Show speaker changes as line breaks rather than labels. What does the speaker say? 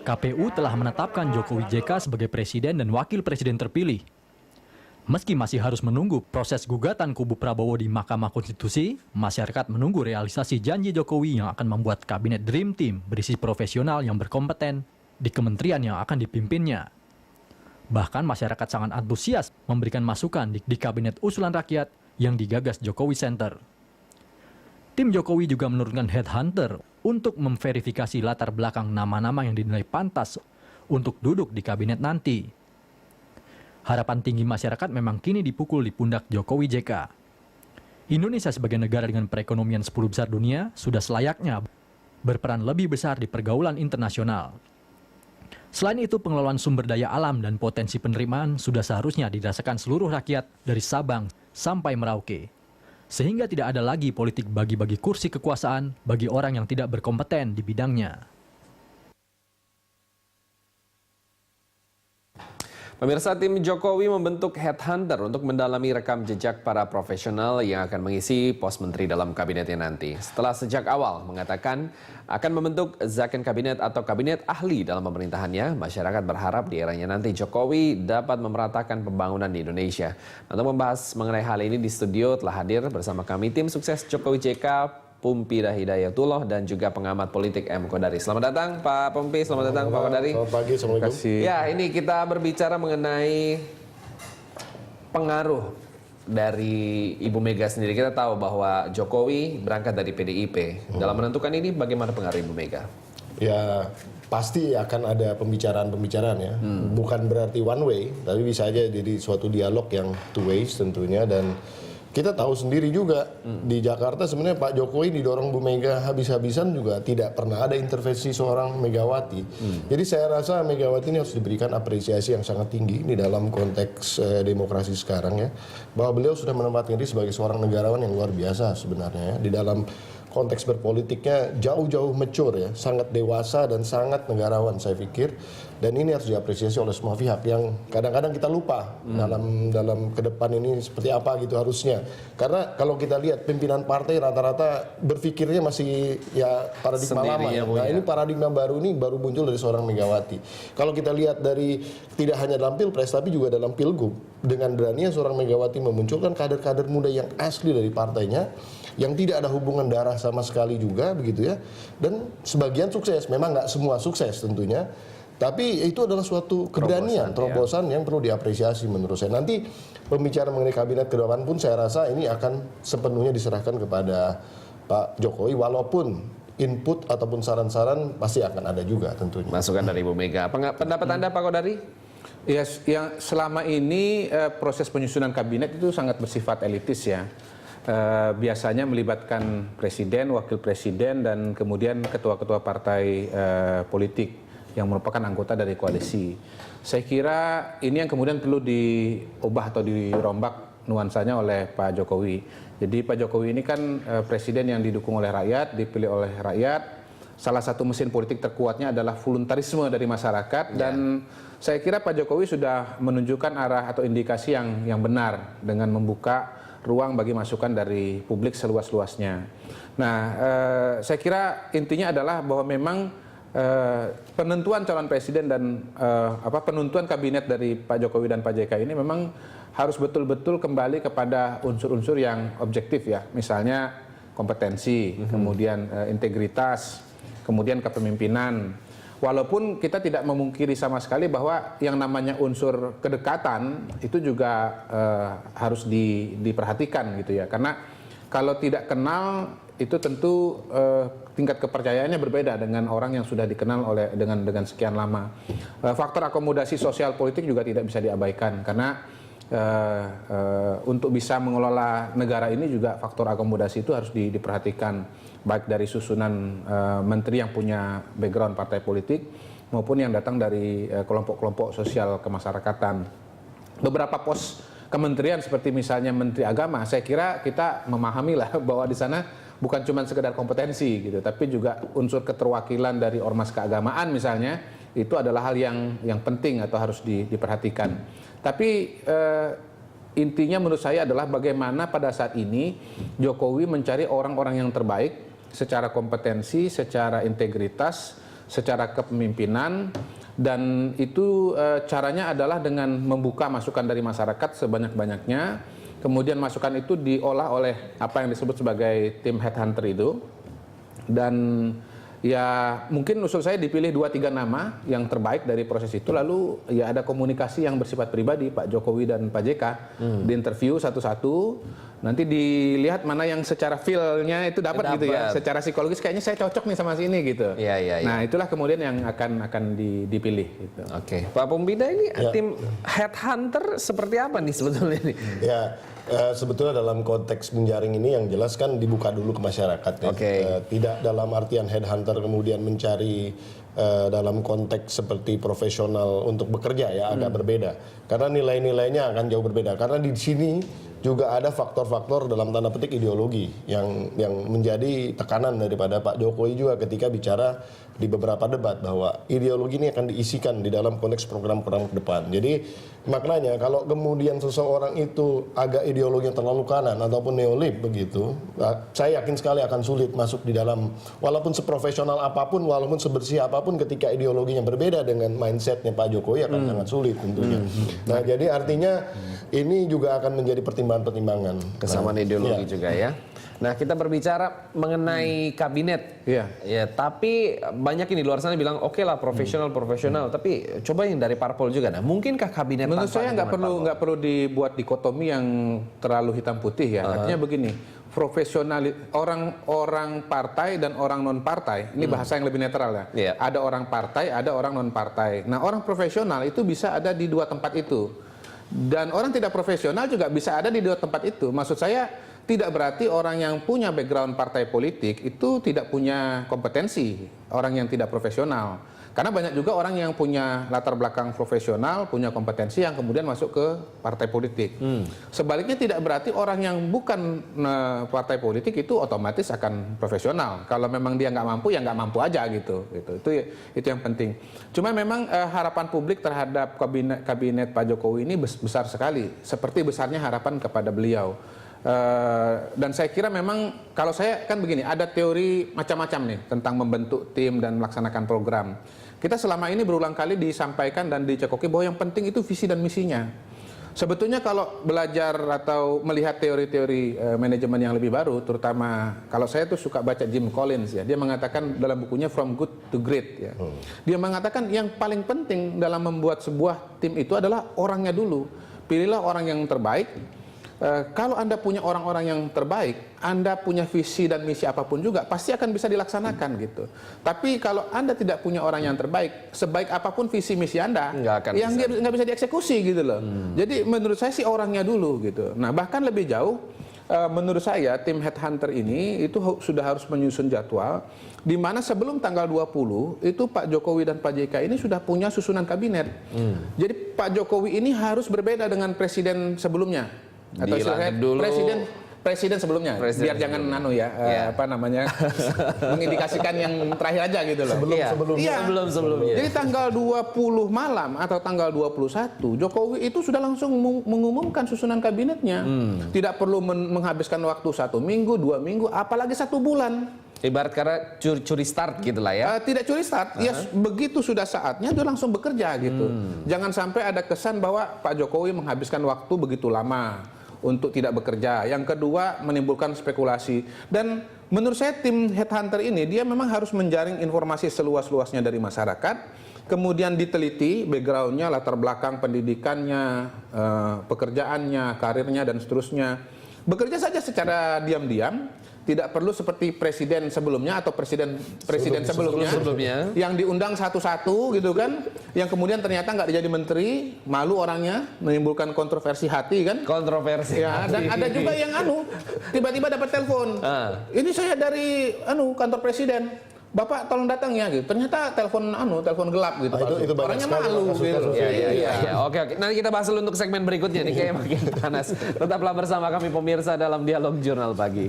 KPU telah menetapkan Jokowi JK sebagai presiden dan wakil presiden terpilih. Meski masih harus menunggu proses gugatan kubu Prabowo di Mahkamah Konstitusi, masyarakat menunggu realisasi janji Jokowi yang akan membuat kabinet Dream Team berisi profesional yang berkompeten di kementerian yang akan dipimpinnya. Bahkan masyarakat sangat antusias memberikan masukan di kabinet usulan rakyat yang digagas Jokowi Center. Tim Jokowi juga menurunkan headhunter untuk memverifikasi latar belakang nama-nama yang dinilai pantas untuk duduk di kabinet nanti. Harapan tinggi masyarakat memang kini dipukul di pundak Jokowi JK. Indonesia sebagai negara dengan perekonomian 10 besar dunia sudah selayaknya berperan lebih besar di pergaulan internasional. Selain itu, pengelolaan sumber daya alam dan potensi penerimaan sudah seharusnya dirasakan seluruh rakyat dari Sabang sampai Merauke. Sehingga tidak ada lagi politik bagi-bagi kursi kekuasaan bagi orang yang tidak berkompeten di bidangnya.
Pemirsa, tim Jokowi membentuk headhunter untuk mendalami rekam jejak para profesional yang akan mengisi pos menteri dalam kabinetnya nanti. Setelah sejak awal mengatakan akan membentuk zakon kabinet atau kabinet ahli dalam pemerintahannya, masyarakat berharap di eranya nanti Jokowi dapat memeratakan pembangunan di Indonesia. Untuk membahas mengenai hal ini di studio telah hadir bersama kami tim sukses Jokowi JK, Pumpi Hidayatullah, dan juga pengamat politik M. Kodari. Selamat datang Pak Pumpi, selamat datang Pak Kodari.
Selamat pagi, Assalamualaikum.
Ya, ini kita berbicara mengenai pengaruh dari Ibu Mega sendiri. Kita tahu bahwa Jokowi berangkat dari PDIP. Dalam menentukan ini bagaimana pengaruh Ibu Mega?
Ya, pasti akan ada pembicaraan-pembicaraan ya. Bukan berarti one way, tapi bisa aja jadi suatu dialog yang two ways tentunya. Dan kita tahu sendiri juga di Jakarta sebenarnya Pak Jokowi didorong Bu Mega habis-habisan juga tidak pernah ada intervensi seorang Megawati. Jadi saya rasa Megawati ini harus diberikan apresiasi yang sangat tinggi di dalam konteks demokrasi sekarang ya. Bahwa beliau sudah menempatkan diri sebagai seorang negarawan yang luar biasa sebenarnya ya. Di dalam konteks berpolitiknya jauh-jauh mature ya, sangat dewasa dan sangat negarawan saya pikir. Dan ini harus diapresiasi oleh semua pihak yang kadang-kadang kita lupa dalam ke depan ini seperti apa gitu harusnya. Karena kalau kita lihat pimpinan partai rata-rata berpikirnya masih ya paradigma lama. Ya. Nah ini paradigma baru ini baru muncul dari seorang Megawati. Kalau kita lihat dari tidak hanya dalam Pilpres tapi juga dalam Pilgub, dengan beraninya seorang Megawati memunculkan kader-kader muda yang asli dari partainya, yang tidak ada hubungan darah sama sekali juga begitu ya. Dan sebagian sukses, memang nggak semua sukses tentunya. Tapi itu adalah suatu keberanian, terobosan yang perlu diapresiasi menurut saya. Nanti pembicaraan mengenai kabinet ke depan pun saya rasa ini akan sepenuhnya diserahkan kepada Pak Jokowi, walaupun input ataupun saran-saran pasti akan ada juga tentunya.
Masukan dari Ibu Mega. Pendapat Anda Pak Kodari?
Ya, yang selama ini proses penyusunan kabinet itu sangat bersifat elitis ya. Biasanya melibatkan presiden, wakil presiden, dan kemudian ketua-ketua partai politik yang merupakan anggota dari koalisi. Saya kira ini yang kemudian perlu diubah atau dirombak nuansanya oleh Pak Jokowi. Jadi Pak Jokowi ini kan presiden yang didukung oleh rakyat, dipilih oleh rakyat. Salah satu mesin politik terkuatnya adalah voluntarisme dari masyarakat, dan saya kira Pak Jokowi sudah menunjukkan arah atau indikasi yang benar dengan membuka ruang bagi masukan dari publik seluas-luasnya. Nah, saya kira intinya adalah bahwa memang penentuan calon presiden dan penentuan kabinet dari Pak Jokowi dan Pak JK ini memang harus betul-betul kembali kepada unsur-unsur yang objektif ya, misalnya kompetensi, kemudian integritas, kemudian kepemimpinan. Walaupun kita tidak memungkiri sama sekali bahwa yang namanya unsur kedekatan itu juga harus diperhatikan gitu ya, karena kalau tidak kenal itu tentu tingkat kepercayaannya berbeda dengan orang yang sudah dikenal dengan sekian lama. Faktor akomodasi sosial politik juga tidak bisa diabaikan, karena untuk bisa mengelola negara ini juga faktor akomodasi itu harus diperhatikan, baik dari susunan menteri yang punya background partai politik maupun yang datang dari kelompok-kelompok sosial kemasyarakatan. Beberapa pos kementerian seperti misalnya Menteri Agama, saya kira kita memahami lah bahwa di sana bukan cuma sekedar kompetensi gitu, tapi juga unsur keterwakilan dari ormas keagamaan misalnya, itu adalah hal yang penting atau harus diperhatikan. Tapi intinya menurut saya adalah bagaimana pada saat ini Jokowi mencari orang-orang yang terbaik secara kompetensi, secara integritas, secara kepemimpinan, dan itu caranya adalah dengan membuka masukan dari masyarakat sebanyak-banyaknya, kemudian masukan itu diolah oleh apa yang disebut sebagai tim headhunter itu, dan ya mungkin usul saya dipilih 2-3 nama yang terbaik dari proses itu, lalu ya ada komunikasi yang bersifat pribadi, Pak Jokowi dan Pak JK diinterview satu-satu, nanti dilihat mana yang secara feel-nya itu dapat gitu ya, secara psikologis kayaknya saya cocok nih sama sini gitu.
Iya.
Nah itulah kemudian yang akan dipilih. Gitu.
Oke, Pak Pumpida, ini tim headhunter seperti apa nih sebetulnya nih?
Ya, sebetulnya dalam konteks menjaring ini yang jelas kan dibuka dulu ke masyarakat ya. Tidak dalam artian headhunter kemudian mencari dalam konteks seperti profesional untuk bekerja ya, agak berbeda. Karena nilai-nilainya akan jauh berbeda. Karena di sini juga ada faktor-faktor dalam tanda petik ideologi yang menjadi tekanan daripada Pak Jokowi juga ketika bicara di beberapa debat bahwa ideologi ini akan diisikan di dalam konteks program-program ke depan. Jadi maknanya kalau kemudian seseorang itu agak ideologi yang terlalu kanan ataupun neolib begitu, saya yakin sekali akan sulit masuk di dalam, walaupun seprofesional apapun, walaupun sebersih apapun, ketika ideologinya berbeda dengan mindsetnya Pak Jokowi akan sangat sulit tentunya. Nah jadi artinya ini juga akan menjadi pertimbangan-pertimbangan.
Kesamaan ideologi juga ya. Nah, kita berbicara mengenai kabinet. Ya, tapi banyak ini di luar sana bilang oke lah profesional, tapi coba yang dari parpol juga. Nah, mungkinkah kabinet
menurut
tanpa
saya nggak perlu dibuat dikotomi yang terlalu hitam putih ya. Artinya begini, profesional orang partai dan orang non partai, ini bahasa yang lebih netral ya. Ada orang partai, ada orang non partai. Nah, orang profesional itu bisa ada di 2 tempat itu. Dan orang tidak profesional juga bisa ada di 2 tempat itu. Maksud saya tidak berarti orang yang punya background partai politik itu tidak punya kompetensi, orang yang tidak profesional. Karena banyak juga orang yang punya latar belakang profesional, punya kompetensi yang kemudian masuk ke partai politik. Sebaliknya tidak berarti orang yang bukan partai politik itu otomatis akan profesional. Kalau memang dia nggak mampu, ya nggak mampu aja gitu. Itu yang penting. Cuma memang harapan publik terhadap kabinet Pak Jokowi ini besar sekali. Seperti besarnya harapan kepada beliau. Dan saya kira memang kalau saya kan begini, ada teori macam-macam nih tentang membentuk tim dan melaksanakan program. Kita selama ini berulang kali disampaikan dan dicekoki bahwa yang penting itu visi dan misinya. Sebetulnya kalau belajar atau melihat teori-teori manajemen yang lebih baru, terutama kalau saya tuh suka baca Jim Collins ya, dia mengatakan dalam bukunya From Good to Great ya. Dia mengatakan yang paling penting dalam membuat sebuah tim itu adalah orangnya dulu. Pilihlah orang yang terbaik. Kalau Anda punya orang-orang yang terbaik, Anda punya visi dan misi apapun juga, pasti akan bisa dilaksanakan gitu. Tapi kalau Anda tidak punya orang yang terbaik, sebaik apapun visi misi Anda, nggak bisa dieksekusi gitu loh. Jadi menurut saya sih orangnya dulu gitu. Nah bahkan lebih jauh, menurut saya tim headhunter ini itu sudah harus menyusun jadwal, di mana sebelum tanggal 20 itu Pak Jokowi dan Pak JK ini sudah punya susunan kabinet. Jadi Pak Jokowi ini harus berbeda dengan presiden sebelumnya. Atau presiden sebelumnya, biar jangan mengindikasikan yang terakhir aja gitu loh. Sebelumnya. Jadi tanggal 20 malam atau tanggal 21 Jokowi itu sudah langsung mengumumkan susunan kabinetnya. Tidak perlu menghabiskan waktu 1 minggu, 2 minggu, apalagi 1 bulan.
Ibarat karena curi start gitu lah ya.
Tidak curi start, ya begitu sudah saatnya dia langsung bekerja gitu. Jangan sampai ada kesan bahwa Pak Jokowi menghabiskan waktu begitu lama untuk tidak bekerja. Yang kedua, menimbulkan spekulasi. Dan menurut saya tim headhunter ini dia memang harus menjaring informasi seluas-luasnya dari masyarakat, kemudian diteliti background-nya, latar belakang pendidikannya, pekerjaannya, karirnya dan seterusnya. Bekerja saja secara diam-diam, tidak perlu seperti presiden sebelumnya atau presiden sebelumnya yang diundang satu-satu gitu kan, yang kemudian ternyata nggak jadi menteri, malu orangnya, menimbulkan kontroversi hati kan.
Kontroversi.
Ya, dan ada juga yang tiba-tiba dapat telepon. Ini saya dari kantor presiden. Bapak tolong datang ya gitu. Ternyata telepon gelap gitu.
Itu
orangnya malu gitu.
Iya. Oke. Nanti kita bahas dulu untuk segmen berikutnya nih, kayak makin panas. Tetaplah bersama kami pemirsa dalam Dialog Jurnal Pagi.